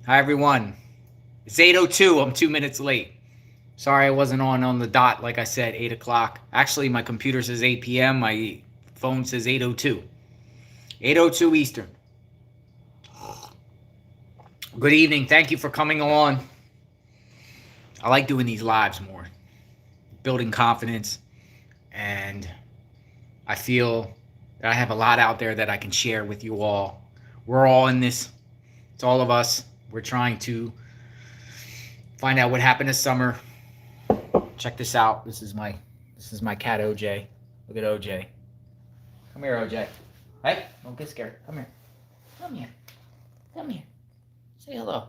Hi, everyone. It's 8:02. I'm 2 minutes late. Sorry I wasn't on the dot, like I said, 8 o'clock. Actually, my computer says 8 p.m. My phone says 8:02. 8:02 Eastern. Good evening. Thank you for coming on. I like doing these lives more, building confidence, and I feel that I have a lot out there that I can share with you all. We're all in this. It's all of us. We're trying to find out what happened this summer. Check this out. This is my cat OJ. Look at OJ. Come here, OJ. Hey, don't get scared. Come here. Come here. Come here. Say hello.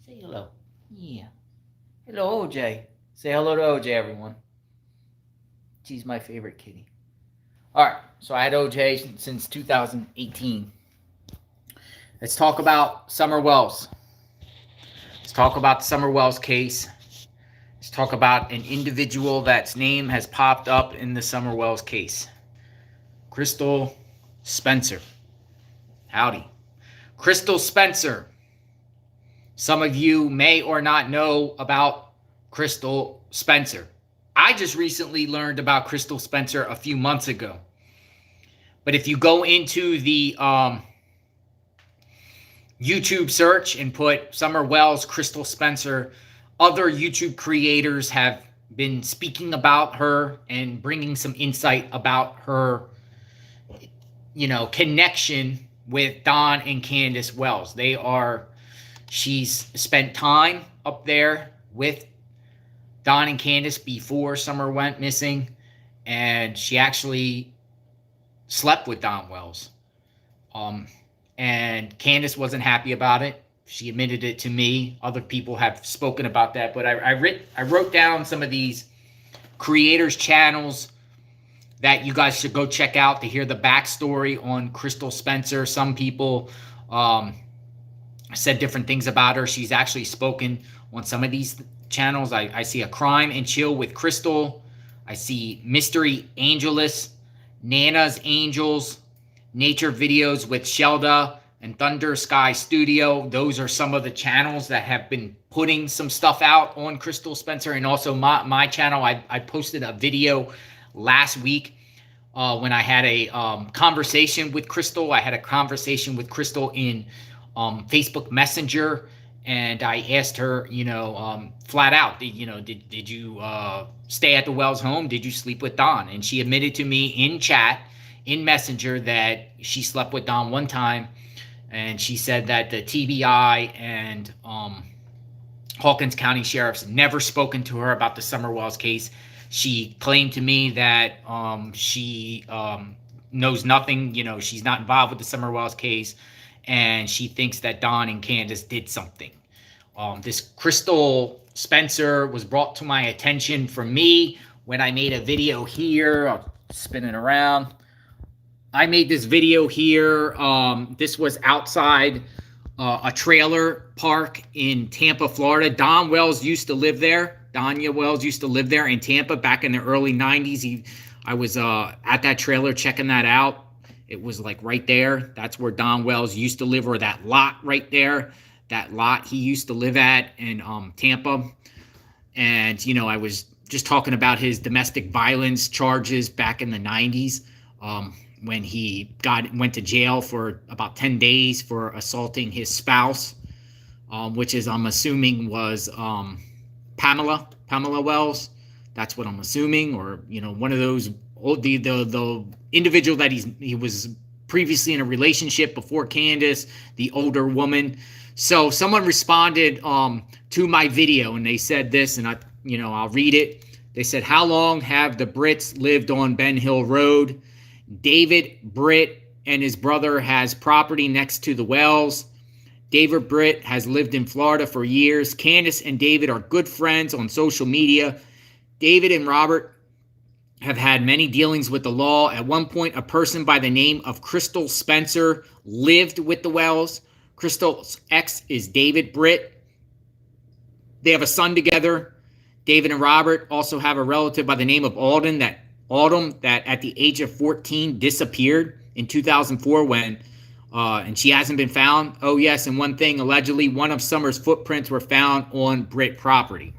Say hello. Yeah. Hello, OJ. Say hello to OJ, everyone. She's my favorite kitty. All right. So I had OJ since 2018. Let's talk about Summer Wells. Let's talk about the Summer Wells case. Let's talk about an individual that's name has popped up in the Summer Wells case. Crystal Spencer. Howdy. Crystal Spencer. Some of you may or not know about Crystal Spencer. I just recently learned about Crystal Spencer a few months ago. But if you go into the YouTube search and put Summer Wells, Crystal Spencer, other YouTube creators have been speaking about her and bringing some insight about her, connection with Don and Candus Wells. She's spent time up there with Don and Candus before Summer went missing, and she actually slept with Don Wells. And Candus wasn't happy about it. She admitted it to me. Other people have spoken about that, but I wrote down some of these creators' channels that you guys should go check out to hear the backstory on Crystal Spencer. Some people said different things about her. She's actually spoken on some of these channels. I see a Crime and Chill with Crystal. I see Mystery Angelus, Nana's Angels, Nature Videos with Shelda, and Thunder Sky Studio. Those are some of the channels that have been putting some stuff out on Crystal Spencer. And also my channel, I posted a video last week when I had a conversation with Crystal. I had a conversation with Crystal in Facebook Messenger, and I asked her, flat out, did you stay at the Wells home? Did you sleep with Don? And she admitted to me in chat, in Messenger, that she slept with Don one time. And she said that the TBI and Hawkins County Sheriff's never spoken to her about the Summer Wells case. She claimed to me that she knows nothing. She's not involved with the Summer Wells case. And she thinks that Don and Candus did something. This Crystal Spencer was brought to my attention from me when I made a video here. I'll spin it around. I made this video here. This was outside a trailer park in Tampa, Florida. Don Wells used to live there. Donya Wells used to live there in Tampa back in the early 90s. I was at that trailer checking that out. It was like right there. That's where Don Wells used to live, or that lot right there. That lot he used to live at in Tampa. And, I was just talking about his domestic violence charges back in the 90s. When he went to jail for about 10 days for assaulting his spouse, which is, I'm assuming, was Pamela Wells. That's what I'm assuming, or one of those, the individual that he was previously in a relationship before Candus, the older woman. So someone responded to my video, and they said this, and I'll read it. They said, "How long have the Brits lived on Ben Hill Road? David Britt and his brother has property next to the Wells. David Britt has lived in Florida for years. Candus and David are good friends on social media. David and Robert have had many dealings with the law. At one point, a person by the name of Crystal Spencer lived with the Wells. Crystal's ex is David Britt. They have a son together. David and Robert also have a relative by the name of Autumn that at the age of 14 disappeared in 2004 when And she hasn't been found. Oh, yes, and one thing, allegedly, one of Summer's footprints were found on Brit property.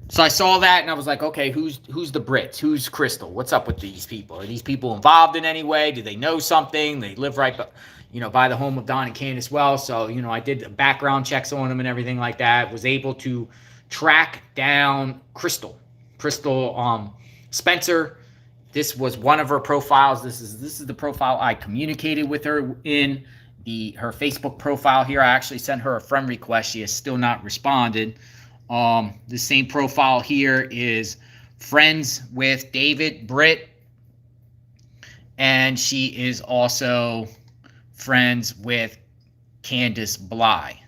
So I saw that, and I was like, okay, who's the Brits? Who's Crystal? What's up with these people? Are these people involved in any way? Do they know something? They live right, by the home of Don and Candus Wells. So, I did background checks on them and everything like that. Was able to track down Crystal Spencer. This was one of her profiles. This is the profile I communicated with her in her Facebook profile here. I actually sent her a friend request. She has still not responded. The same profile here is friends with David Britt, and she is also friends with Candus Bly,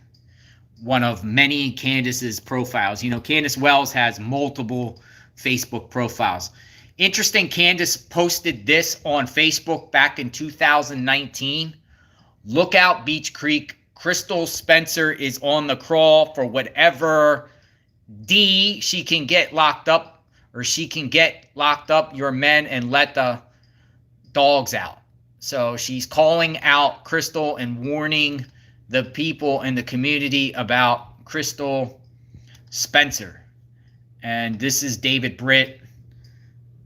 one of many Candus's profiles. Candus Wells has multiple Facebook profiles. Interesting, Candus posted this on Facebook back in 2019. Look out, Beach Creek. Crystal Spencer is on the crawl for whatever she can get locked up, or she can get locked up your men and let the dogs out. So she's calling out Crystal and warning the people in the community about Crystal Spencer. And this is David Britt.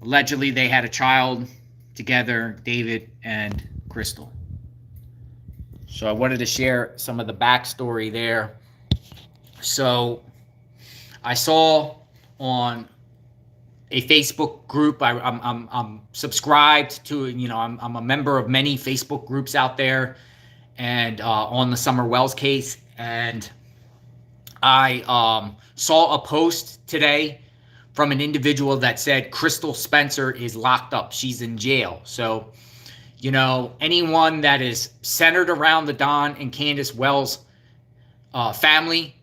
Allegedly, they had a child together, David and Crystal. So I wanted to share some of the backstory there. So I saw on a Facebook group, I'm subscribed to, I'm a member of many Facebook groups out there, and on the Summer Wells case, and I saw a post today from an individual that said Crystal Spencer is locked up. She's in jail. So, anyone that is centered around the Don and Candus Wells family,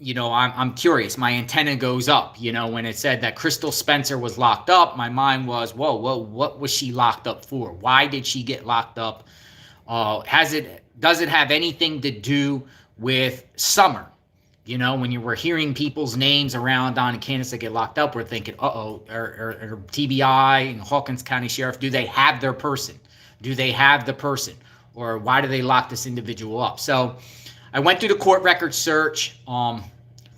I'm curious. My antenna goes up. When it said that Crystal Spencer was locked up, my mind was, whoa, what was she locked up for? Why did she get locked up? Does it have anything to do with Summer? When you were hearing people's names around Don and Candus that get locked up, we're thinking, or TBI and Hawkins County Sheriff, do they have their person? Do they have the person? Or why do they lock this individual up? So I went through the court record search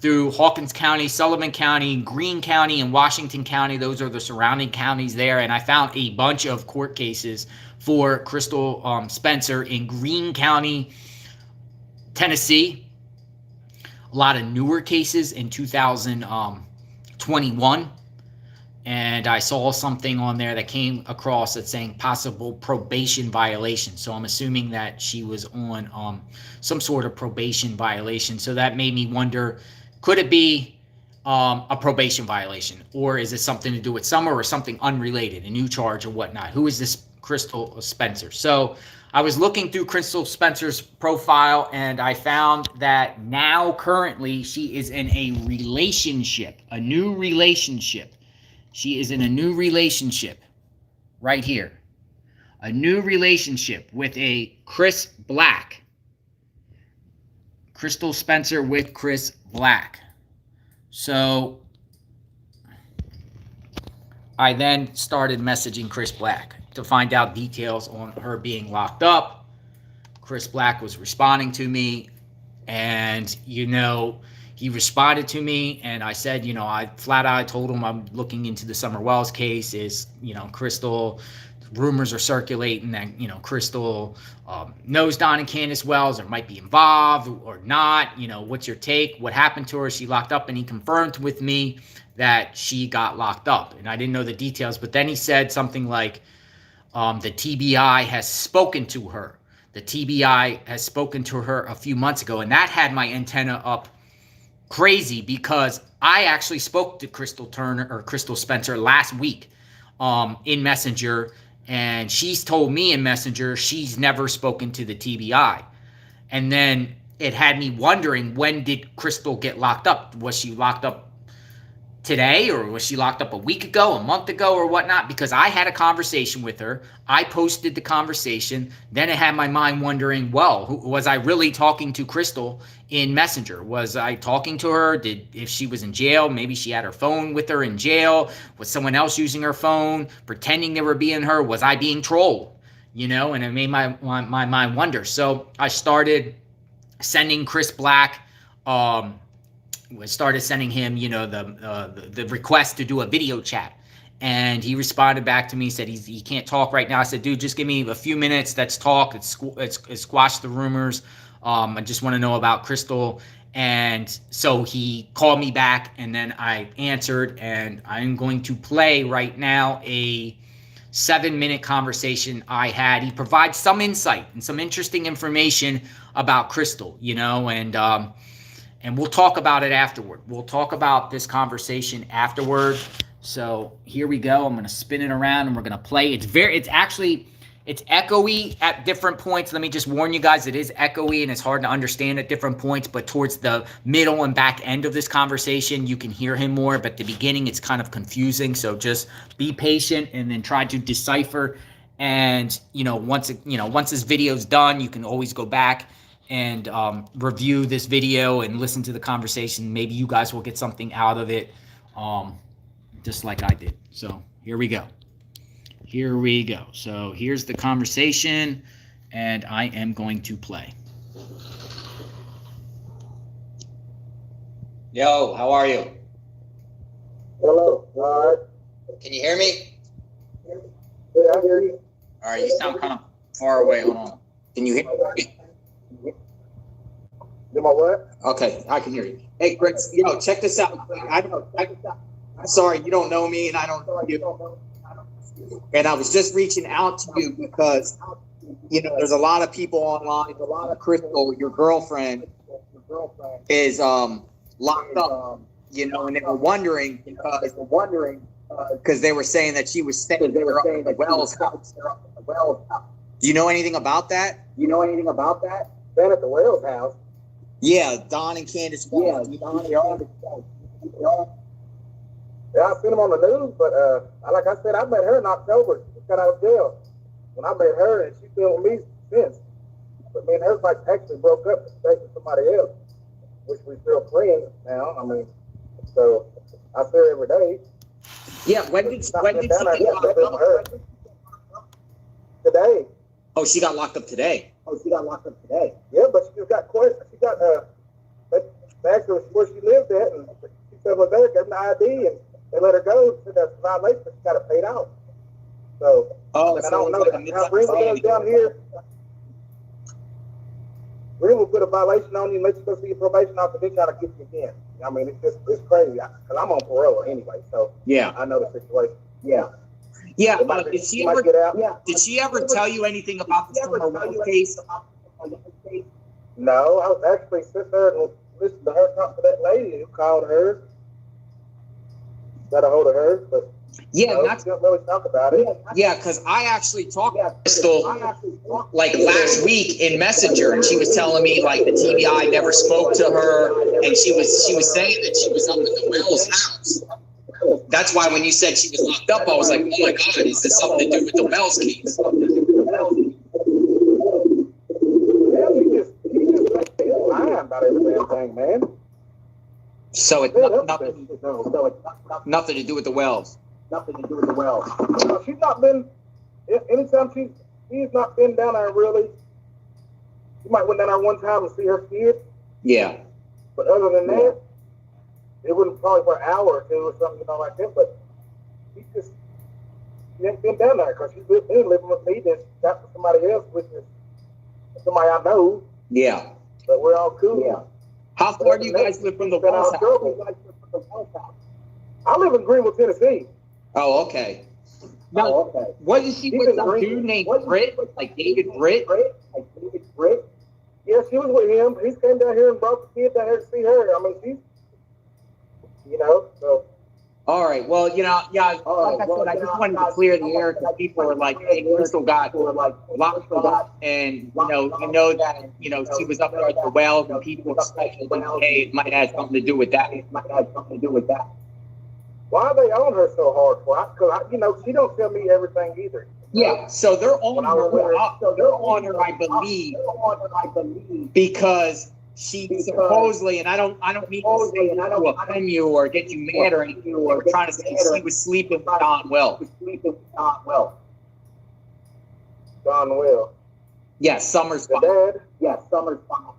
through Hawkins County, Sullivan County, Greene County, and Washington County. Those are the surrounding counties there. And I found a bunch of court cases for Crystal Spencer in Greene County, Tennessee. A lot of newer cases in 2021. And I saw something on there that came across that's saying possible probation violation. So I'm assuming that she was on some sort of probation violation. So that made me wonder, could it be a probation violation? Or is it something to do with Summer or something unrelated, a new charge or whatnot? Who is this Crystal Spencer? So I was looking through Crystal Spencer's profile, and I found that now currently she is in a relationship, a new relationship. She is in a new relationship right here. A new relationship with a Chris Black. Crystal Spencer with Chris Black. So I then started messaging Chris Black to find out details on her being locked up. Chris Black was responding to me, and he responded to me, and I said, I flat out told him I'm looking into the Summer Wells case. Is Crystal, rumors are circulating that Crystal knows Don and Candus Wells or might be involved or not. What's your take? What happened to her? Is she locked up? And he confirmed with me that she got locked up, and I didn't know the details. But then he said something like, the TBI has spoken to her. The TBI has spoken to her a few months ago, and that had my antenna up crazy, because I actually spoke to Crystal Spencer last week in Messenger, and she's told me in Messenger she's never spoken to the TBI. And then it had me wondering, when did Crystal get locked up? Was she locked up today, or was she locked up a week ago, a month ago, or whatnot? Because I had a conversation with her. I posted the conversation. Then it had my mind wondering, well, was I really talking to Crystal in Messenger? Was I talking to her? If she was in jail, maybe she had her phone with her in jail. Was someone else using her phone, pretending they were being her? Was I being trolled? you know, and it made my mind wonder. So I started sending Chris Black, started sending him, you know, the request to do a video chat. And he responded back to me, said he can't talk right now. I said, dude, just give me a few minutes. Let's talk. Let's squash the rumors. I just want to know about Crystal. And so he called me back, and then I answered, and I'm going to play right now a 7-minute conversation I had. He provides some insight and some interesting information about Crystal, you know, and we'll talk about it afterward. We'll talk about this conversation afterward. So here we go. I'm going to spin it around and we're going to play. It's echoey at different points. Let me just warn you guys, it is echoey and it's hard to understand at different points, but towards the middle and back end of this conversation, you can hear him more, but at the beginning it's kind of confusing. So just be patient and then try to decipher. And, you know, once this video's done, you can always go back and review this video and listen to the conversation. Maybe you guys will get something out of it, just like I did. So here we go. So here's the conversation, and I am going to play. Yo, how are you? Hello. All right. Can you hear me? Yeah, I hear you. All right, you sound kind of far away. Hold on. Can you hear me? Do my what? Okay, I can hear you. Hey, Chris, yo, check this out. I'm sorry, you don't know me, and I don't know you. And I was just reaching out to you because, you know, there's a lot of people online. A lot of Crystal, your girlfriend, is locked up. You know, and they were wondering because they were saying that she was staying at the Wells house. Do you know anything about that? Staying at the Wells house. Yeah, Don and Candus. Yeah, I've seen them on the news, but like I said, I met her in October. She got out of jail. When I met her, and she's been with me since. But me and her like actually broke up and stayed with somebody else, which we still friends now. I mean, so I see her every day. Yeah, when did she get locked up? Today. Oh, she got locked up today. Yeah, but she just got questioned. She got they asked her where she lived at, and she said, well, they gave me the ID, and they let her go. She said that's a violation, but she got it paid out. So, so I don't know how Greenwood is down here. Greenwood put a violation on you, and let you go see your probation officer, they try to get you again. I mean, it's crazy. Because I'm on parole anyway, so yeah, I know the situation. Yeah. Yeah, did she ever tell you anything about the summer Wells case? No, I was actually sitting there and listening to her talk to that lady who called her. Got a hold of her, but yeah, she didn't really talk about it. Yeah, because I actually talked to Crystal like last week in Messenger, and she was telling me like the TBI never spoke to her, and she was saying that she was up in the Wells house. That's why when you said she was locked up, I was like, oh my God, is this something to do with the Wells case? He's lying about every damn thing, man. So it's nothing to do with the Wells. She's not been, anytime she's not been down there really. She might went down there one time and see her kid. Yeah. But other than that, it wouldn't probably for an hour or two or something, you know, like that. But she ain't been down there because she's been living with me. Then she got with somebody else, which is somebody I know. Yeah. But we're all cool. Yeah. How far do you guys live from the Wells house? I live in Greenville, Tennessee. Oh, okay. Now, what is she with some dude named Britt? Like David Britt? Yeah, she was with him. He came down here and brought the kid down here to see her. I mean, she's, you know, so. All right. Well, you know, yeah, like I said, I just wanted to clear the air because people were like, hey, Crystal got locked up, and, you know that, you know, she was up there at the Wells, and people expected, hey, it might have something to do with that. Why are they on her so hard for? Because, you know, she don't tell me everything either. Yeah, so they're on her, I believe, because she supposedly, and I don't mean to say it to offend you or get you mad or anything, or trying to say she was sleeping with Don Wells. Gone well. Yes, Summer's The fine. dad? Yes, Summer's fine.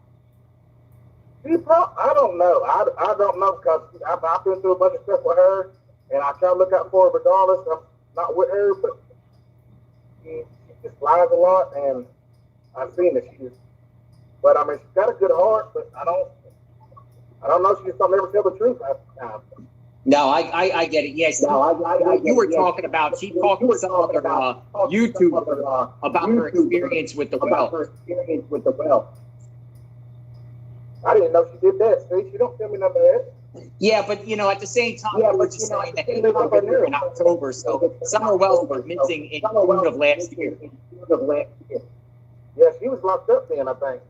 I don't know. I don't know because I've been through a bunch of stuff with her, and I try to look out for her regardless. I'm not with her, but she just lies a lot, and I've seen that she's. But I mean, she's got a good heart, but I don't know. She just don't ever tell the truth half the time. No, I get it. Yes. No, you were talking about. She talked to some other YouTuber about her experience with the well. I didn't know she did that. See, she don't tell me none of that. Yeah, but at the same time, you were just saying that they were here in October, so Summer Wells was missing in June of last year. Yeah, she was locked up then, I think.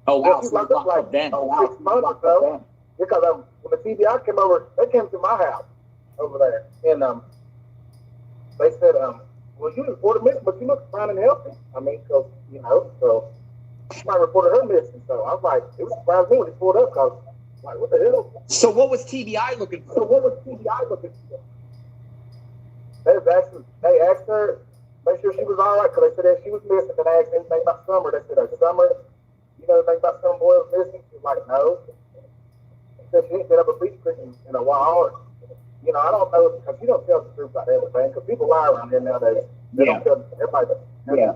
Oh wow, she was so locked up like 6 months or so. Because when the TBI came over, they came to my house over there, and they said, "Well, you reported missing, but you look fine and healthy." I mean, because so I reported her missing. So I was like, it was surprised me when he pulled up, because like, what the hell? So what was TBI looking for? They asked her, make sure she was all right, because they said that she was missing. Then they asked anything about Summer. They said, Summer, you know anything about Summer Boy was missing? She was like, no. She said she didn't get up a beach creek in a while. I don't know, because you don't tell the truth about everything, because people lie around here nowadays. They don't tell everybody. Yeah.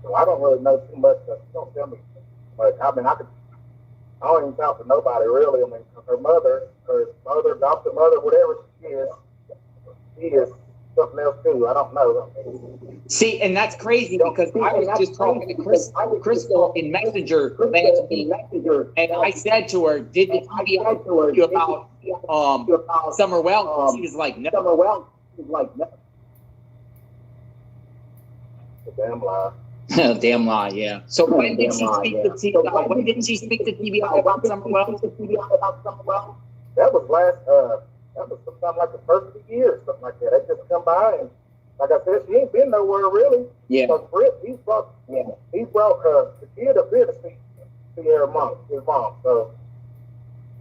So I don't really know too much, because she don't tell me much. I mean, I don't even talk to nobody, really. I mean, her mother, adopted mother, whatever she is something else too. I don't know. See, and that's crazy, because I was just talking to Crystal in Messenger last week, and I said to her, "Did the TBI talk to you about Summer Wells?" And she was like, "No." It's a damn lie. Damn lie, yeah. So when did she speak to TBI? When did she speak to TBI about Summer Wells? That was sometime like the first of the year or something like that. They just come by, and like I said, she ain't been nowhere really. Yeah. Because Britt, he brought the kid up here to see his mom. So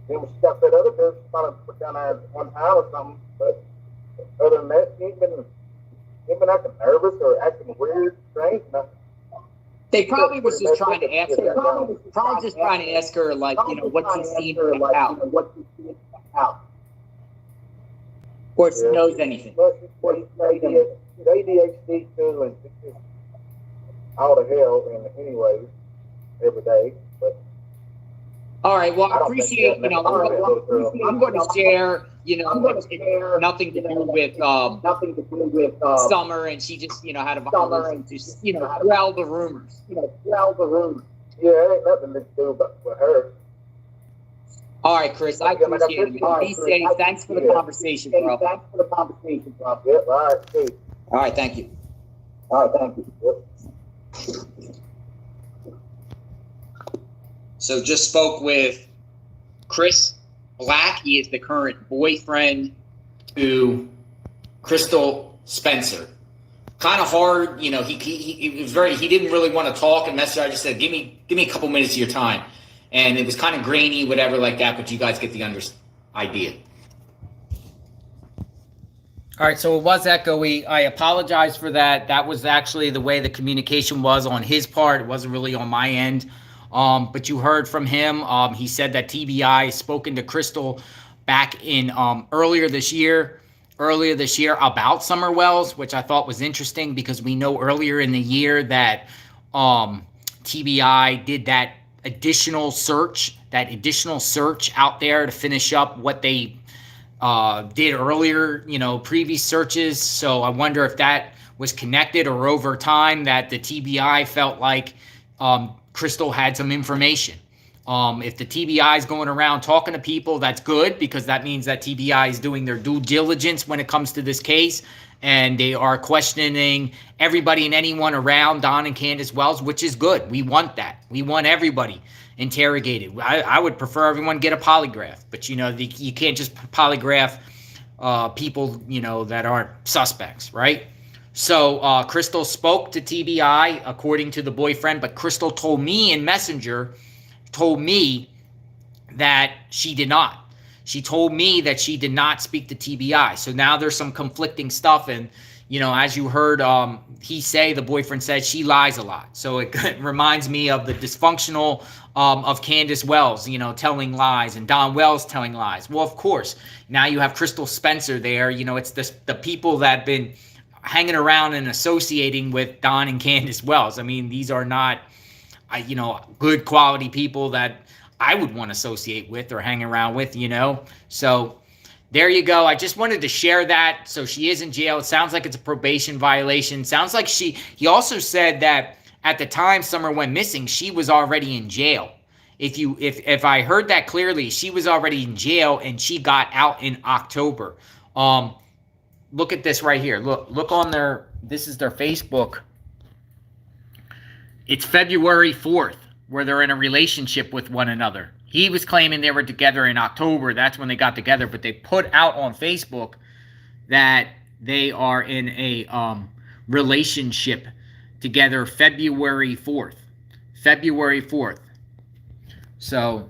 then when she got that other girl, she probably put down there one time or something. But other than that, she ain't been acting nervous or acting weird, strange, nothing. They probably was just trying to ask her. Probably just trying to ask her, like, what she's seen out. Or if she knows anything. But she's ADHD too, and she's just all the hell anyways, every day. But all right, well, I appreciate, I'm going to share, it's nothing to do with Summer, and she just, had a violence, just, quell the rumors. Yeah, it ain't nothing to do with her. All right, Chris, I appreciate it. Be safe. Thanks for the conversation, bro. Yep, all right, see. All right, thank you. Yep. So just spoke with Chris Black. He is the current boyfriend to Crystal Spencer. Kind of hard, he was he didn't really want to talk and message. I just said, give me a couple minutes of your time. And it was kind of grainy, whatever like that, but you guys get the idea. All right, so it was echoey. I apologize for that. That was actually the way the communication was on his part. It wasn't really on my end. But you heard from him. He said that TBI spoken to Crystal back in earlier this year about Summer Wells, which I thought was interesting because we know earlier in the year that TBI did that additional search out there to finish up what they did earlier, previous searches. So I wonder if that was connected, or over time that the TBI felt like Crystal had some information. If the TBI is going around talking to people, that's good, because that means that TBI is doing their due diligence when it comes to this case, and they are questioning everybody and anyone around Don and Candus Wells, which is good. We want that. We want everybody interrogated. I would prefer everyone get a polygraph, but you can't just polygraph people that aren't suspects, right? So Crystal spoke to TBI according to the boyfriend, but Crystal told me in Messenger, that she did not. She told me that she did not speak to TBI. So now there's some conflicting stuff, and you know, as you heard the boyfriend said she lies a lot. So it reminds me of the dysfunctional of Candus Wells, you know, telling lies, and Don Wells telling lies. Well, of course, now you have Crystal Spencer there. You know, it's the people that have been hanging around and associating with Don and Candus Wells. I mean, these are not, you know, good quality people that I would want to associate with or hang around with, you know. So there you go. I just wanted to share that. So she is in jail. It sounds like it's a probation violation. Sounds like he also said that at the time Summer went missing, she was already in jail. If I heard that clearly, she was already in jail and she got out in October. Look at this right here. Look on this is their Facebook. It's February 4th where they're in a relationship with one another. He was claiming they were together in October. That's when they got together. But they put out on Facebook that they are in a relationship together February 4th. February 4th. So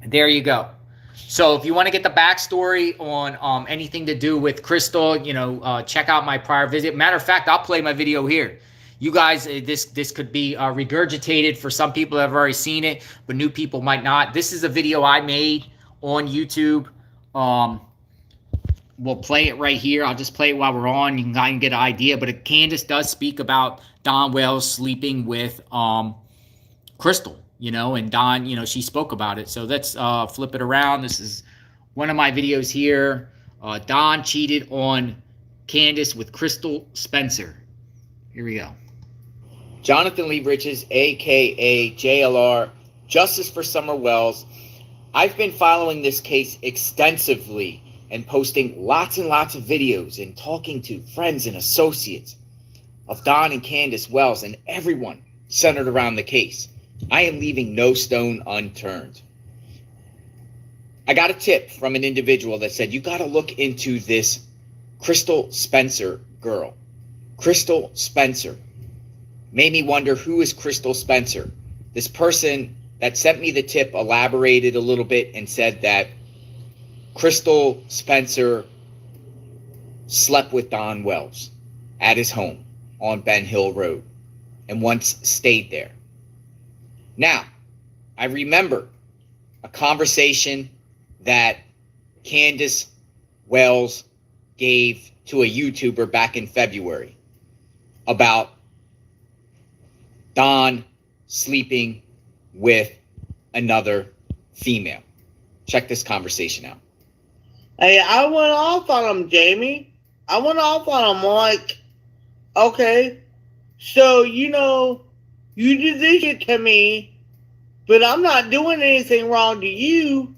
there you go. So if you want to get the backstory on anything to do with Crystal, you know, check out my prior visit. Matter of fact, I'll play my video here. You guys, this could be regurgitated for some people that have already seen it, but new people might not. This is a video I made on YouTube. We'll play it right here. I'll just play it while we're on. You can kind of get an idea. But Candus does speak about Don Wells sleeping with Crystal, you know, and Don, you know, she spoke about it. So let's flip it around. This is one of my videos here. Don cheated on Candus with Crystal Spencer. Here we go. Jonathan Lee Riches, a.k.a. JLR, Justice for Summer Wells. I've been following this case extensively and posting lots and lots of videos and talking to friends and associates of Don and Candus Wells and everyone centered around the case. I am leaving no stone unturned. I got a tip from an individual that said, you got to look into this Crystal Spencer girl. Crystal Spencer. Made me wonder, who is Crystal Spencer? This person that sent me the tip elaborated a little bit and said that Crystal Spencer slept with Don Wells at his home on Ben Hill Road and once stayed there. Now, I remember a conversation that Candus Wells gave to a YouTuber back in February about Don sleeping with another female. Check this conversation out. Hey, I went off on him, Jamie. I went off on him like, okay, so, you know, you did this shit to me, but I'm not doing anything wrong to you.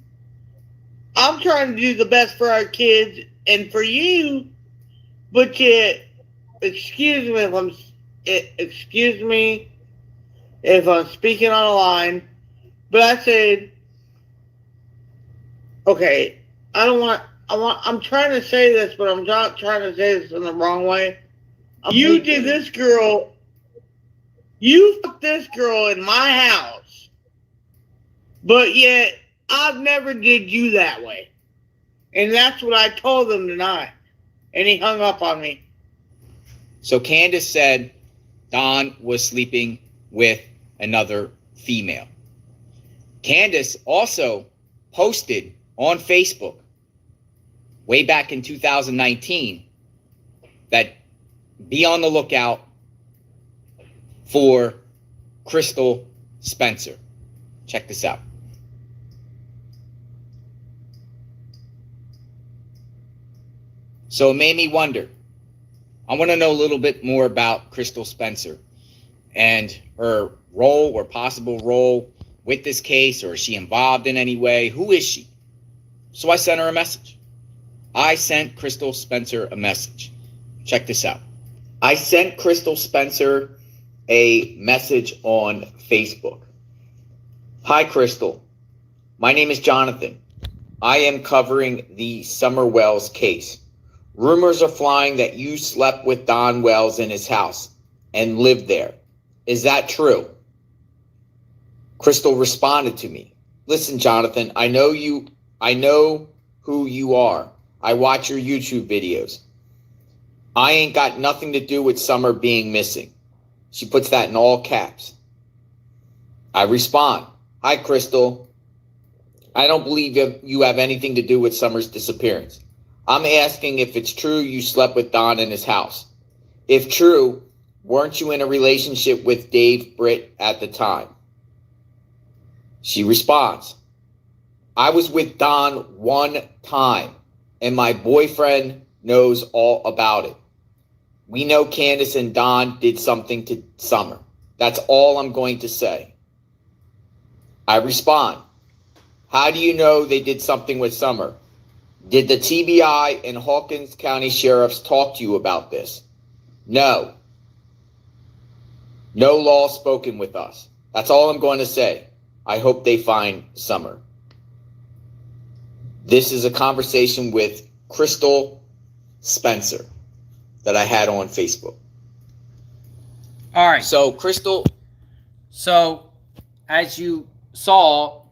I'm trying to do the best for our kids and for you, but yet, excuse me if I'm speaking on a line, but I said, okay, I'm trying to say this, but I'm not trying to say this in the wrong way. You did this girl, you fucked this girl in my house, but yet I've never did you that way. And that's what I told him tonight. And he hung up on me. So Candus said Don was sleeping with another female. Candus also posted on Facebook way back in 2019 that be on the lookout for Crystal Spencer. Check this out. So it made me wonder. I want to know a little bit more about Crystal Spencer and her role or possible role with this case, or is she involved in any way? Who is she? So I sent her a message. I sent Crystal Spencer a message. Check this out. I sent Crystal Spencer a message on Facebook. Hi, Crystal. My name is Jonathan. I am covering the Summer Wells case. Rumors are flying that you slept with Don Wells in his house and lived there. Is that true? Crystal responded to me. Listen, Jonathan, I know who you are. I watch your YouTube videos. I ain't got nothing to do with Summer being missing. She puts that in all caps. I respond, hi, Crystal. I don't believe you have anything to do with Summer's disappearance. I'm asking if it's true you slept with Don in his house. If true, weren't you in a relationship with Dave Britt at the time? She responds, I was with Don one time, and my boyfriend knows all about it. We know Candus and Don did something to Summer. That's all I'm going to say. I respond, how do you know they did something with Summer? Did the TBI and Hawkins County sheriffs talk to you about this? No. No law spoken with us. That's all I'm going to say. I hope they find Summer. This is a conversation with Crystal Spencer that I had on Facebook. All right. So, Crystal. So, as you saw,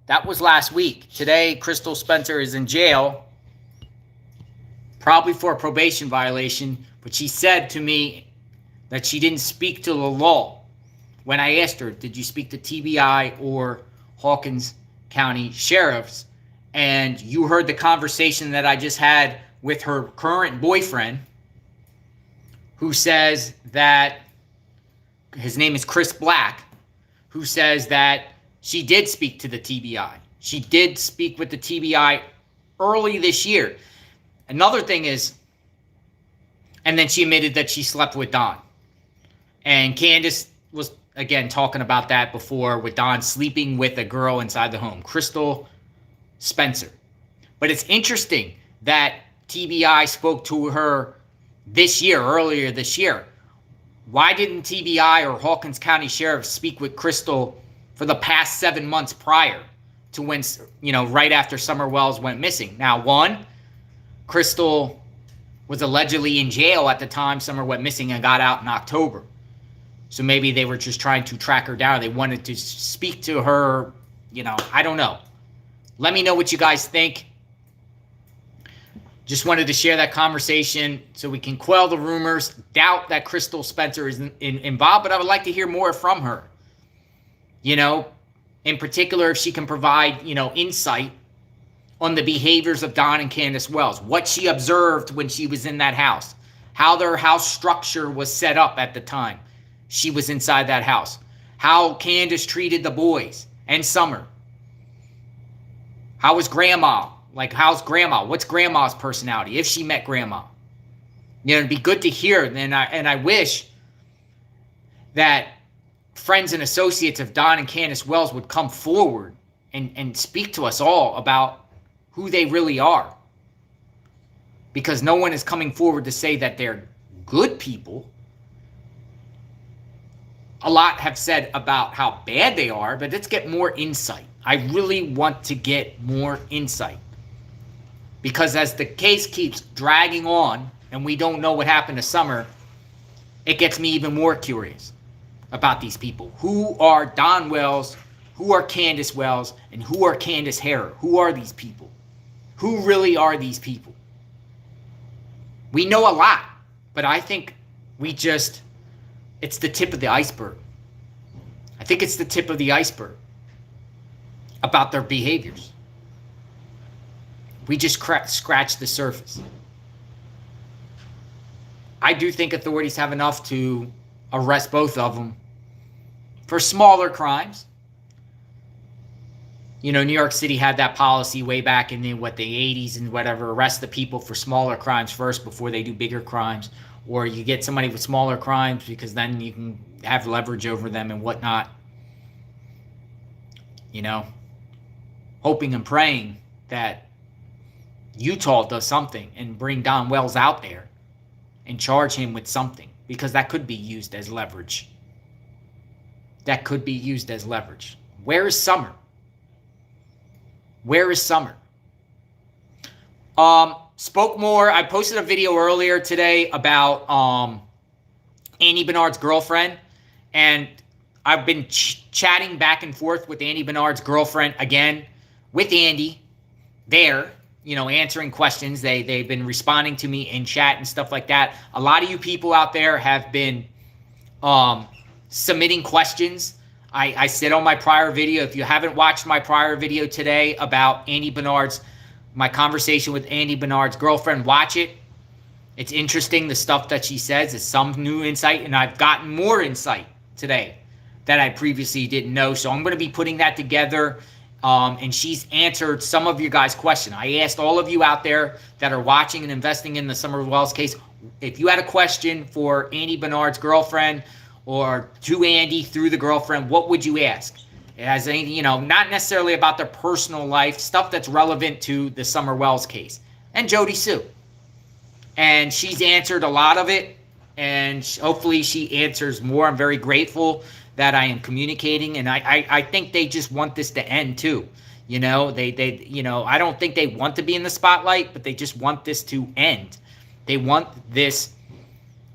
that was last week. Today, Crystal Spencer is in jail, probably for a probation violation, but she said to me that she didn't speak to the law. When I asked her, did you speak to TBI or Hawkins County sheriffs? And you heard the conversation that I just had with her current boyfriend, who says that, his name is Chris Black, who says that she did speak to the TBI. She did speak with the TBI early this year. Another thing is, and then she admitted that she slept with Don. And Candus was, again, talking about that before, with Don sleeping with a girl inside the home, Crystal Spencer. But it's interesting that TBI spoke to her earlier this year. Why didn't TBI or Hawkins County Sheriff speak with Crystal for the past 7 months prior to when, right after Summer Wells went missing? Now, one, Crystal was allegedly in jail at the time Summer went missing and got out in October. So maybe they were just trying to track her down. They wanted to speak to her, I don't know. Let me know what you guys think. Just wanted to share that conversation so we can quell the rumors. Doubt that Crystal Spencer is involved, but I would like to hear more from her. In particular, if she can provide, insight on the behaviors of Don and Candus Wells, what she observed when she was in that house, how their house structure was set up at the time she was inside that house, how Candus treated the boys and Summer. How was Grandma? How's Grandma? What's Grandma's personality? If she met Grandma, it'd be good to hear. And I wish that friends and associates of Don and Candus Wells would come forward and speak to us all about who they really are. Because no one is coming forward to say that they're good people. A lot have said about how bad they are, but let's get more insight. I really want to get more insight. Because as the case keeps dragging on and we don't know what happened to Summer, it gets me even more curious about these people. Who are Don Wells? Who are Candus Wells? And who are Candace Harrer? Who are these people? Who really are these people? We know a lot, but I think it's the tip of the iceberg. I think it's the tip of the iceberg about their behaviors. We just scratched the surface. I do think authorities have enough to arrest both of them for smaller crimes. New York City had that policy way back in the 80s and whatever, arrest the people for smaller crimes first before they do bigger crimes. Or you get somebody with smaller crimes because then you can have leverage over them and whatnot. Hoping and praying that Utah does something and bring Don Wells out there and charge him with something, because that could be used as leverage. That could be used as leverage. Where is Summer? Where is Summer? Spoke more. I posted a video earlier today about Andy Bernard's girlfriend, and I've been chatting back and forth with Andy Bernard's girlfriend again, with Andy there answering questions. They've been responding to me in chat and stuff like that. A lot of you people out there have been submitting questions. I said on my prior video, if you haven't watched my prior video today about my conversation with Andy Bernard's girlfriend, watch it. It's interesting, the stuff that she says. It's some new insight, and I've gotten more insight today that I previously didn't know. So I'm going to be putting that together. And she's answered some of your guys' questions. I asked all of you out there that are watching and investing in the Summer Wells case, if you had a question for Andy Bernard's girlfriend or to Andy through the girlfriend, what would you ask? It has anything, not necessarily about their personal life, stuff that's relevant to the Summer Wells case and Jody Sue. And she's answered a lot of it, and hopefully she answers more. I'm very grateful that I am communicating, and I think they just want this to end too. I don't think they want to be in the spotlight, but they just want this to end. They want this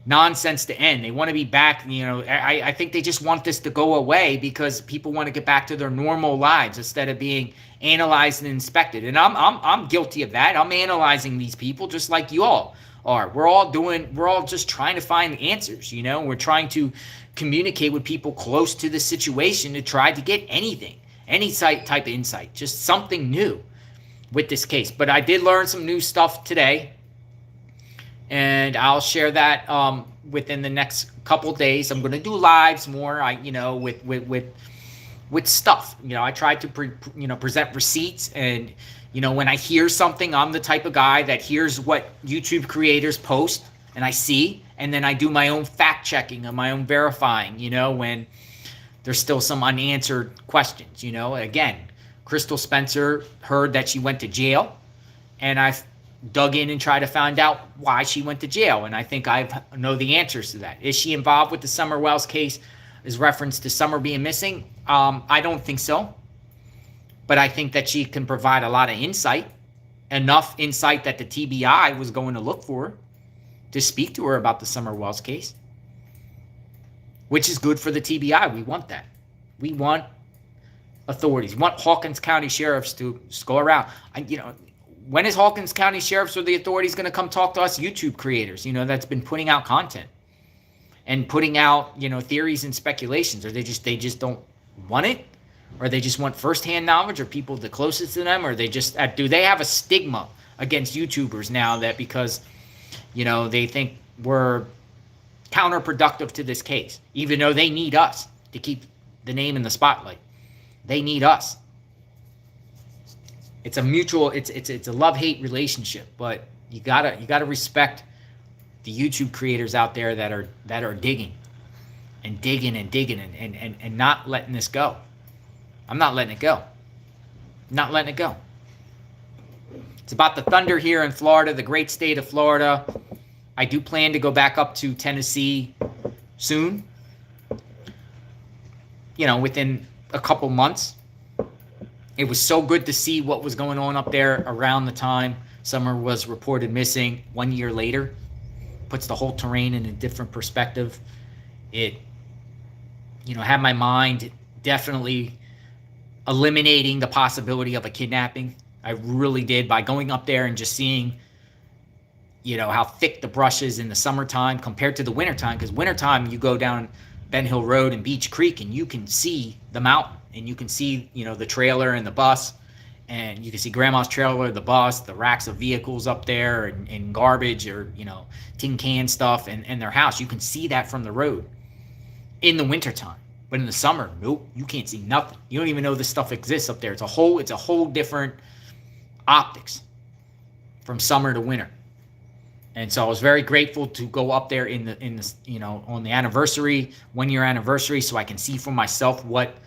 nonsense to end. They want to be back. I think they just want this to go away because people want to get back to their normal lives instead of being analyzed and inspected. And I'm guilty of that. I'm analyzing these people just like you all are. We're all just trying to find answers. We're trying to communicate with people close to the situation to try to get any type of insight, just something new with this case. But I did learn some new stuff today, and I'll share that within the next couple days. I'm going to do lives more, with stuff. I try to present receipts, and when I hear something, I'm the type of guy that hears what YouTube creators post and I see, and then I do my own fact checking and my own verifying, when there's still some unanswered questions. Again, Crystal Spencer heard that she went to jail, and I've dug in and tried to find out why she went to jail, and I think I know the answers to that. Is she involved with the Summer Wells case? Is reference to Summer being missing? I don't think so, but I think that she can provide a lot of insight, enough insight that the TBI was going to look for to speak to her about the Summer Wells case, which is good for the TBI. We want that. We want authorities. We want Hawkins County sheriffs to go around. When is Hawkins County sheriffs or the authorities going to come talk to us YouTube creators, that's been putting out content and putting out, theories and speculations? Or they just don't want it? Or they just want firsthand knowledge, or people the closest to them? Or they just, do they have a stigma against YouTubers now that because, they think we're counterproductive to this case, even though they need us to keep the name in the spotlight? They need us. It's a mutual, it's a love-hate relationship, but you gotta respect the YouTube creators out there that are digging and not letting this go. I'm not letting it go. Not letting it go. It's about the Thunder here in Florida, the great state of Florida. I do plan to go back up to Tennessee soon. Within a couple months. It was so good to see what was going on up there around the time Summer was reported missing 1 year later. Puts the whole terrain in a different perspective. It, had my mind definitely eliminating the possibility of a kidnapping. I really did, by going up there and just seeing, how thick the brush is in the summertime compared to the wintertime. Because wintertime, you go down Ben Hill Road and Beach Creek and you can see the mountain. And you can see, the trailer and the bus, and you can see grandma's trailer, the bus, the racks of vehicles up there, and garbage or, tin can stuff, and their house. You can see that from the road in the wintertime. But in the summer, nope, you can't see nothing. You don't even know this stuff exists up there. It's a whole different optics from summer to winter. And so I was very grateful to go up there in the on the anniversary, 1 year anniversary, so I can see for myself what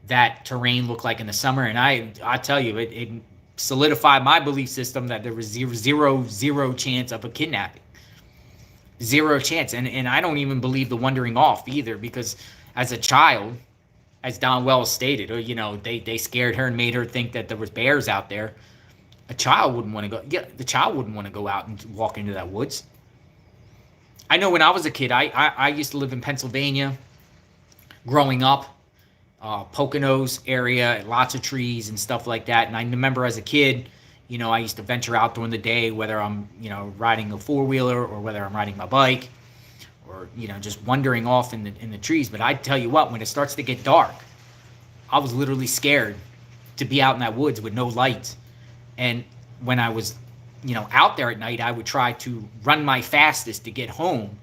that terrain looked like in the summer. And I tell you, it solidified my belief system that there was zero chance of a kidnapping. Zero chance. And I don't even believe the wandering off either, because as a child, as Don Wells stated, or they scared her and made her think that there was bears out there. A child wouldn't want to go. Yeah, the child wouldn't want to go out and walk into that woods. I know when I was a kid, I used to live in Pennsylvania growing up. Poconos area, lots of trees and stuff like that. And I remember as a kid, You know, I used to venture out during the day, whether I'm, you know, riding a four-wheeler or whether I'm riding my bike or, you know, just wandering off in the trees. But I tell you what, when it starts to get dark, I was literally scared to be out in that woods with no lights. And when I was, you know, out there at night, I would try to run my fastest to get home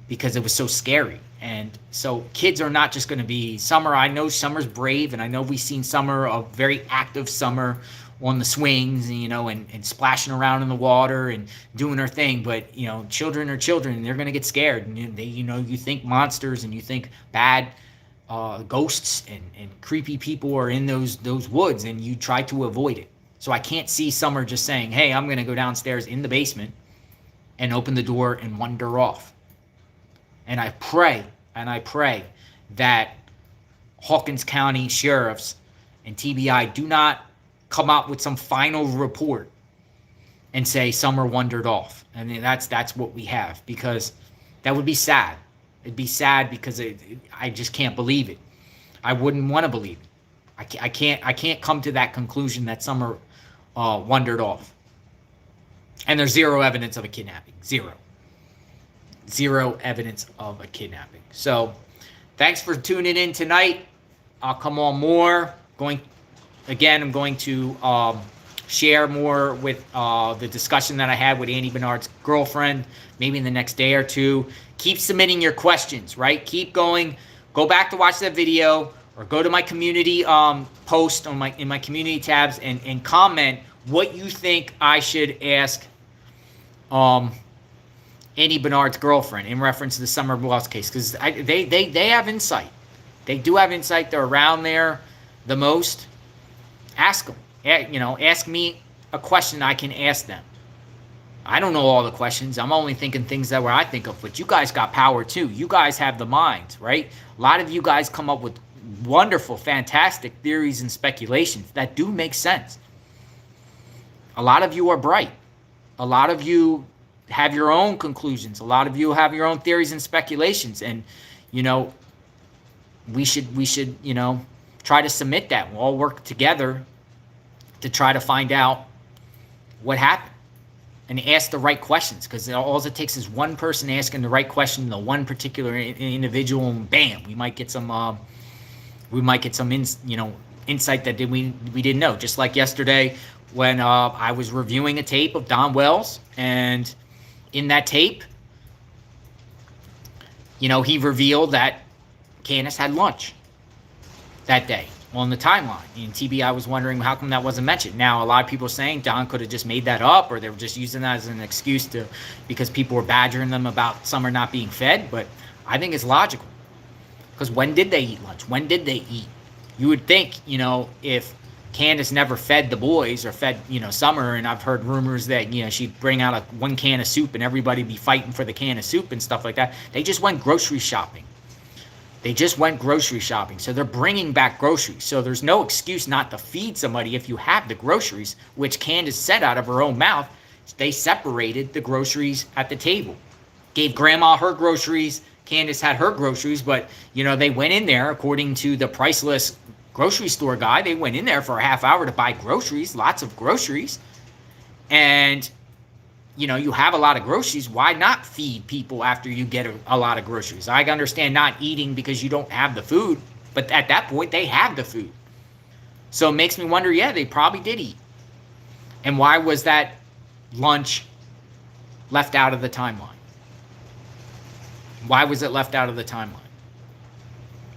because it was so scary. And so kids are not just going to be Summer. I know Summer's brave, and I know we've seen Summer, a very active Summer on the swings, you know, and splashing around in the water and doing her thing. But, you know, children are children, and they're going to get scared. And they, you know, you think monsters and you think bad ghosts and creepy people are in those woods, and you try to avoid it. So I can't see Summer just saying, hey, I'm going to go downstairs in the basement and open the door and wander off. And I pray that Hawkins County sheriffs and TBI do not come out with some final report and say Summer wandered off. I mean, that's what we have, because that would be sad. It'd be sad because I just can't believe it. I wouldn't want to believe it. I can't come to that conclusion that Summer wandered off. And there's zero evidence of a kidnapping. Zero evidence of a kidnapping. So thanks for tuning in tonight. I'll come on more. I'm going to share more with the discussion that I had with Andy Bernard's girlfriend, maybe in the next day or two. Keep submitting your questions, right? Keep going. Go back to watch that video, or go to my community post in my community tabs and comment what you think I should ask Andy Bernard's girlfriend in reference to the Summer Wells case, because they have insight. They do have insight. They're around there the most. Ask them. Ask me a question I can ask them. I don't know all the questions. I'm only thinking things that where I think of, but you guys got power too. You guys have the minds, right? A lot of you guys come up with wonderful, fantastic theories and speculations that do make sense. A lot of you are bright. A lot of you have your own conclusions. A lot of you have your own theories and speculations. And, you know, we should, you know, try to submit that. We'll all work together to try to find out what happened and ask the right questions, because all it takes is one person asking the right question to one particular individual, and bam, we might get some insight that we didn't know. Just like yesterday when I was reviewing a tape of Don Wells, and in that tape, you know, he revealed that Candus had lunch that day on the timeline. And TBI was wondering how come that wasn't mentioned. Now, a lot of people are saying Don could have just made that up, or they were just using that as an excuse because people were badgering them about Summer not being fed. But I think it's logical, because when did they eat lunch? When did they eat? You would think, you know, if Candus never fed the boys or fed, you know, Summer, and I've heard rumors that, you know, she'd bring out one can of soup and everybody be fighting for the can of soup and stuff like that. They just went grocery shopping. So they're bringing back groceries. So there's no excuse not to feed somebody if you have the groceries, which Candus said out of her own mouth. They separated the groceries at the table. Gave Grandma her groceries. Candus had her groceries, but, you know, they went in there, according to the priceless grocery store guy, they went in there for a half hour to buy groceries, lots of groceries. And, you know, you have a lot of groceries. Why not feed people after you get a lot of groceries? I understand not eating because you don't have the food, but at that point, they have the food. So it makes me wonder, yeah, they probably did eat. And why was that lunch left out of the timeline? Why was it left out of the timeline?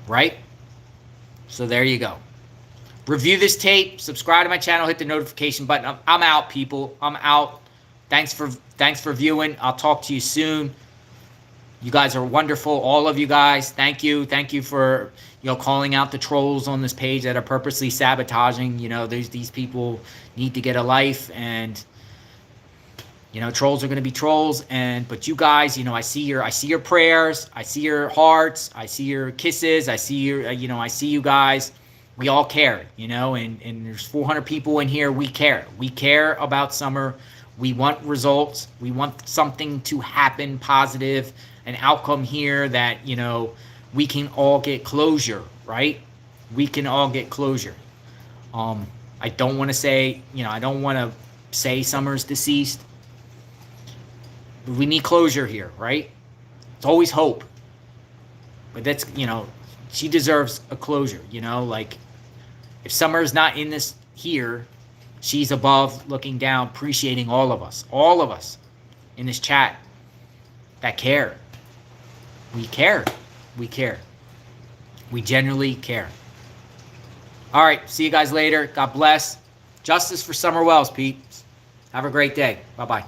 Right? So there you go. Review this tape. Subscribe to my channel. Hit the notification button. I'm out, people. I'm out. Thanks for viewing. I'll talk to you soon. You guys are wonderful. All of you guys. Thank you. Thank you for, you know, calling out the trolls on this page that are purposely sabotaging. You know, these people need to get a life, and, you know, trolls are going to be trolls. But you guys, you know, I see your prayers, I see your hearts, I see your kisses, I see your, you know, I see you guys. We all care, you know, and there's 400 people in here. We care. We care about Summer. We want results. We want something to happen positive, an outcome here that, you know, we can all get closure, right? We can all get closure. I don't want to say, I don't want to say Summer's deceased. But we need closure here, right? It's always hope. But that's, she deserves a closure, like if Summer's not in this here, she's above looking down, appreciating all of us in this chat that care. We care. We care. We genuinely care. All right. See you guys later. God bless. Justice for Summer Wells, Pete. Have a great day. Bye-bye.